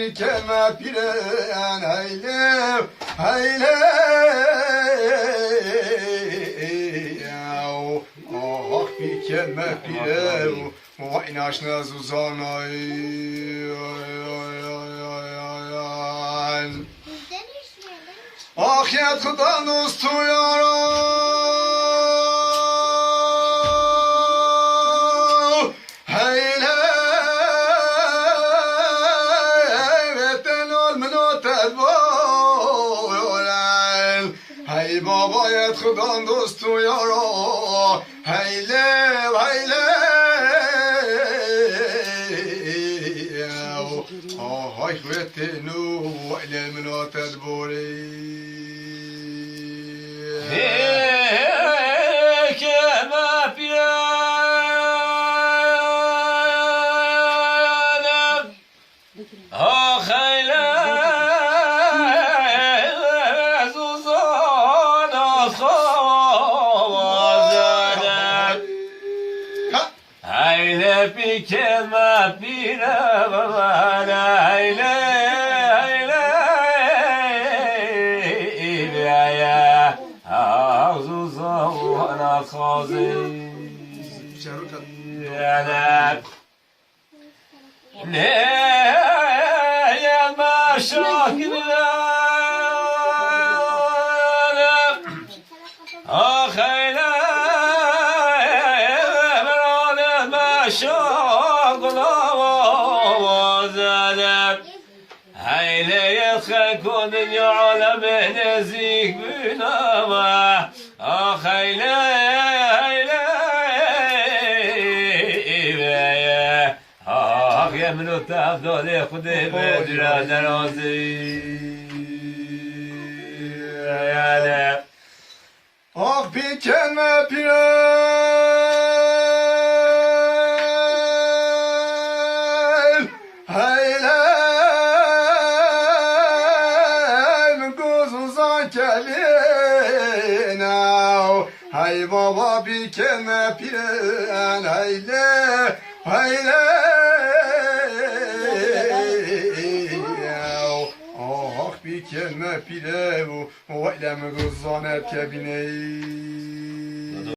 bir kelime piren heyle heyle ah bir kelime piren vay naşna zuzanay ah ya kudan dostu yara heyle veten olmunu tedboren hey baba ya kudan dostu yara heyle heyle ah veten olmunu tedboren bir kelime bir evvel eyle eyle eyle ağzı zavana kazı ne yelme şakirler ah eyle هيلي خلكون العالم نزيك بنما اخ هيلي هيلي اخ يا منو تفضل خدي بدرا درازي يا ah bir kelime piren heyle gözün kelina hay baba bir kelime piren heyle heyle ah bir kelime piren o ilem gözün kebine